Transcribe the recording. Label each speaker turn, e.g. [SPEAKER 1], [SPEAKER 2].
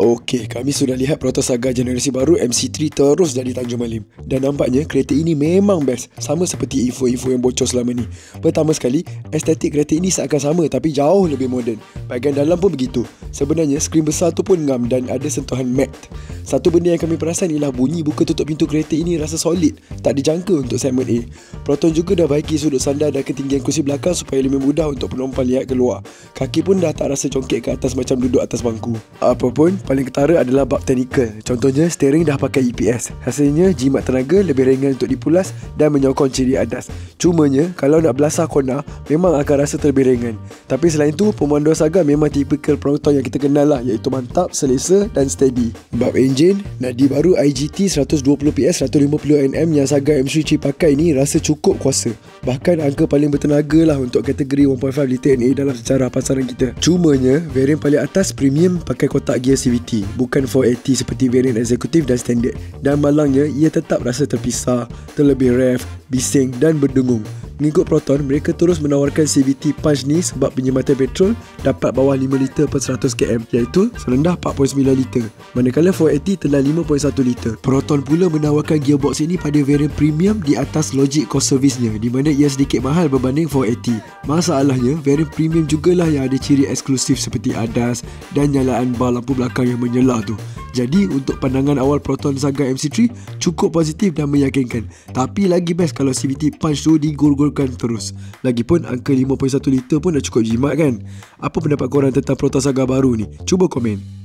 [SPEAKER 1] Okey, kami sudah lihat Proton Saga generasi baru MC3 terus jadi Tanjung Malim. Dan nampaknya kereta ini memang best, sama seperti info-info yang bocor selama ni. Pertama sekali, estetik kereta ini seakan sama tapi jauh lebih moden. Bahagian dalam pun begitu. Sebenarnya skrin besar tu pun ngam dan ada sentuhan matte. Satu benda yang kami perasan ialah bunyi buka tutup pintu kereta ini rasa solid, tak dijangka untuk segmen A. Proton juga dah baiki sudut sandar dan ketinggian kursi belakang supaya lebih mudah untuk penumpang lihat keluar. Kaki pun dah tak rasa congkek ke atas macam duduk atas bangku. Apapun, paling ketara adalah bab teknikal. Contohnya, steering dah pakai EPS. Hasilnya, jimat tenaga lebih ringan untuk dipulas dan menyokong ciri adas. Cumanya, kalau nak belasah kona, memang akan rasa terlebih ringan. Tapi selain tu, pemanduan Saga memang tipikal Proton yang kita kenal lah, iaitu mantap, selesa dan steady. Bab enjin, nadi baru IGT 120PS 150Nm yang Saga MC3 pakai ni rasa cukup kuasa. Bahkan angka paling bertenaga lah untuk kategori 1.5 liter NA dalam sejarah pasaran kita. Cumanya, varian paling atas premium pakai kotak gear CVT, bukan 480 seperti varian eksekutif dan standard. Dan malangnya, ia tetap rasa terpisah, terlebih rev, bising dan berdengung. Mengikut Proton, mereka terus menawarkan CVT Punch ni sebab penyematan petrol dapat bawah 5 liter per 100 km, iaitu serendah 4.9 liter. Manakala 480 telah 5.1 liter. Proton pula menawarkan gearbox ini pada varian premium di atas logik cost service-nya, di mana ia sedikit mahal berbanding 480. Masalahnya, varian premium jugalah yang ada ciri eksklusif seperti ADAS dan nyalaan bar lampu belakang yang menyala tu. Jadi untuk pandangan awal Proton Saga MC3 cukup positif dan meyakinkan. Tapi lagi best kalau CVT Punch tu digol-golkan terus. Lagipun angka 5.1 liter pun dah cukup jimat kan. Apa pendapat korang tentang Proton Saga baru ni? Cuba komen.